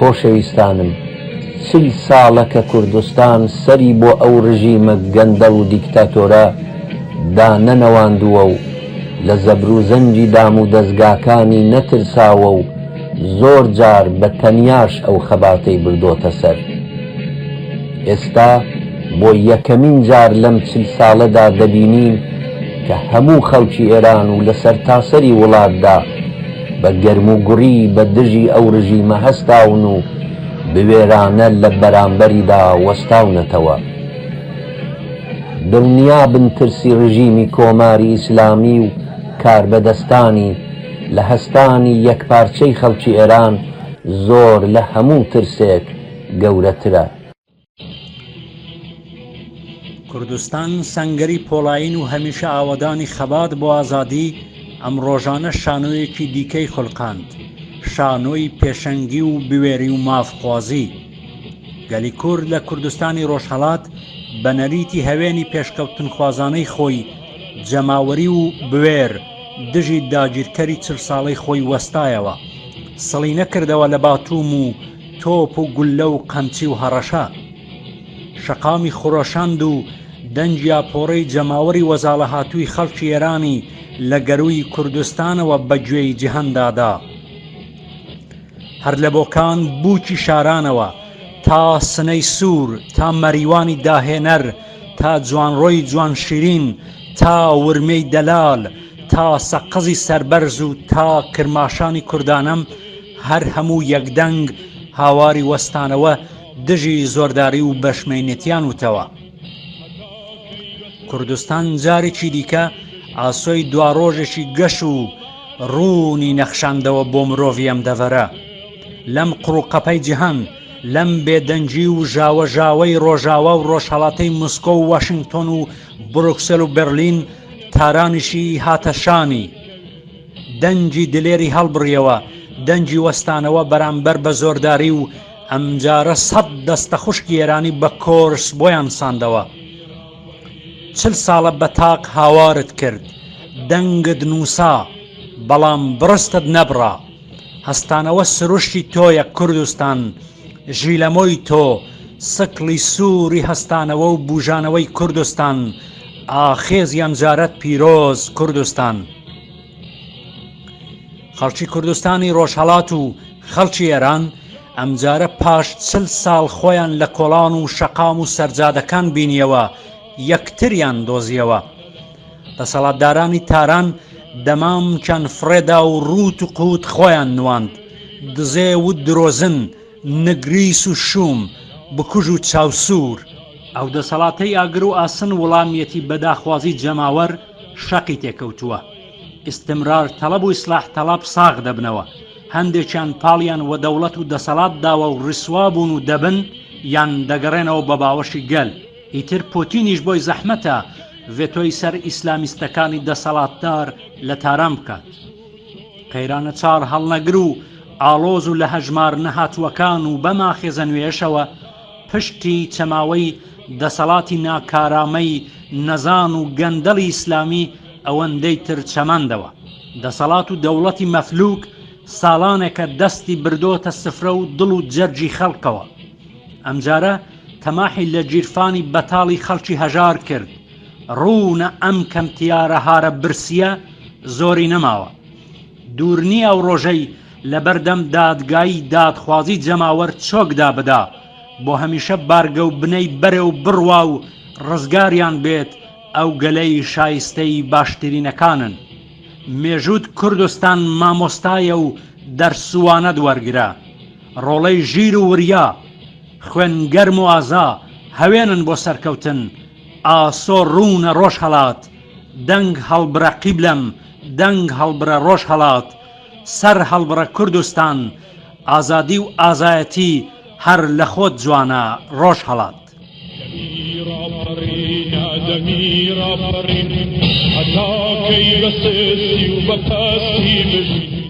خۆشەویستانم، 40 ساڵە کە کوردستان سەری بۆ ئەو ڕژیمە گەندەڵ و دیکتاتۆرە دانەنەواندووە و لە زەبروزەنجی دام و دەستگاکانی نەترساوە و زۆر جار بە تەنیاش ئەو خەباتەی بردۆتە سەر. ئێستا بۆ یەکەمین جار لەم 40 ساڵەدا دەبینین کە هەموو خەڵکی ئێران و لە سەرتاسەری وڵاتدا بە گەرم و گوڕی بە دژی ئەو ڕژیمە هەستاون و بوێرانە لە بەرامبەریدا وەستاونەتەوە. دڵنیابن ترسی ڕژیمی کۆماری ئیسلامی و کاربەدەستانی لە هەستانی یەکپارچەی خەڵکی ئێران زۆر لە هەموو ترسێک گەورەترە. کوردستان سەنگەری پۆڵاین و هەمیشە ئاوەدانی خەبات بۆ ئازادی ئەم ڕۆژانە شانۆیەکی دیکەی خوڵقاند، شانۆی پێشەنگی و بوێری و مافخوازی. گەلی کورد لە کوردستانی ڕۆژهەڵات بە نەریتی هەوێنی پێشکەوتن خوازانەی خۆی جەماوەری و بوێر دژی داگیرکەری 40 ساڵەی خۆی وەستایەوە، سڵی نەکردەوە لە باتوم و تۆپ و گولە و قەمچی و هەڕەشە. شەقامی خوڕۆشاند و دەنجی ئاپۆڕەی جەماوەری وەزاڵە هاتووی خەڵکی ئێرانی لە گەروی کوردستانەوە بەگوێی جیهەندادا. هەر لە بۆکان بووکی شارانەوە تا سنەی سوور، تا مەریوانی داهێنەر، تا جوانڕۆی جوان شیرین، تا ورمەی دەلال، تا سەقزی سەربەرز و تا کرماشانی کوردانەم، هەر هەموو یەکدەنگ هاواری وەستانەوە دژی زۆرداری و بەشمێنێتیان وتەوە. کوردستان جارێکی دیکە ئاسۆی دواڕۆژێکی گەش و ڕوونی نەخشاندەوە بۆ مرۆڤی ئەم دەڤەرە. لەم قڕوقەپەی جیهان، لەم بێدەنجی و ژاوەژاوەی ڕۆژاوە و ڕۆژهەڵاتەی مسکۆ و واشنگتۆن و بروکسل و بەرلین تارانیشی هاتەشانی. دەنجی دلێری هەڵبڕیەوە، دەنجی وەستانەوە بەرامبەر بە زۆرداری و ئەمجارە 100 دەستە خوشکی ئێرانی بە کۆرس بۆیان ساندەوە. 40 ساڵە بە تاق هاوارت کرد، دەنگت نووسا، بەڵام بڕستت نەبڕا. هەستانەوە سروشتی تۆیە کوردستان، ژیلەمۆی تۆ، سکڵی سووری هەستانەوە و بوژانەوەی کوردستان، ئاخێزی ئەمجارەت پیرۆز کوردستان. خەڵکی کوردستانی ڕۆژهەڵات و خەڵکی ئێران ئەمجارە پاش 40 ساڵ خۆیان لە کۆڵان و شەقام و سەرجادەکان بینیەوە، یەکتریان دۆزیەوە. دەسەڵاتدارانی تاران دەمام چەند فرێدا و ڕوت و قووت خۆیان نواند، دزێ و درۆزن، نگریس و شوم، بکوژ و چاوسور. ئەو دەسەڵاتەی ئاگر و ئاسن وەڵامیەتی بەداخوازی جەماوەر شەقی تێکەوتووە. ئیستمرار تەڵەب و ئیسلاح تەڵەب ساغ دەبنەوە. هەندێکیان پاڵیان و دەوڵەت و دەسەڵات داوە و ڕیسوا بوون و دەبن یان دەگەڕێنەوە بە باوەشی گەل. ئیتر پۆتینیش بۆی زەحمەتە ڤێتۆی سەر ئیسلامیستەکانی دەسەڵاتدار لە تاران بکات. قەیرانە چاڕ هەڵنەگر و ئاڵۆز و لە هەژمار نەهاتووەکان و بەماخێزە نوێشەوە پشتی چەماوەی دەسەڵاتی ناکارامەی نەزان و گەندەڵی ئیسلامی ئەوەندەی تر چەمەندەوە. دەسەڵات و دەوڵەتی مەفلوک ساڵانێکە دەستی بردۆتە سفرە و دڵ و جەرجی خەڵکەوە. ئەمجارە تەماحی لە گیرفانی بەتاڵی خەڵکی هەژار کرد. ڕوونە ئەم کەمتیارە هارە برسیە زۆری نەماوە. دوورنی ئەو ڕۆژەی لەبەردەم دادگایی دادخوازی جەماوەر چۆکدا بدا بۆ هەمیشە بارگە و بنەی بەرێ و بڕوا و ڕزگاریان بێت ئەو گەلەی شایستەی باشترینەکانن. مێژووت کوردستان مامۆستایە و دەرسوانەت وەرگرە. ڕۆڵەی ژیر و وریا، خوێن گەرم و ئازا هەوێنن بۆ سەرکەوتن. ئاسۆ ڕوونە ڕۆژهەڵات، دەنگ هەڵبرە قیبلەم، دەنگ هەڵبرە ڕۆژهەڵات، سەر هەڵبرە کوردستان، ئازادی و ئازایەتی هەر لە خۆت جوانە ڕۆژهەڵات. حتى كي بسسي وبقاسي بجي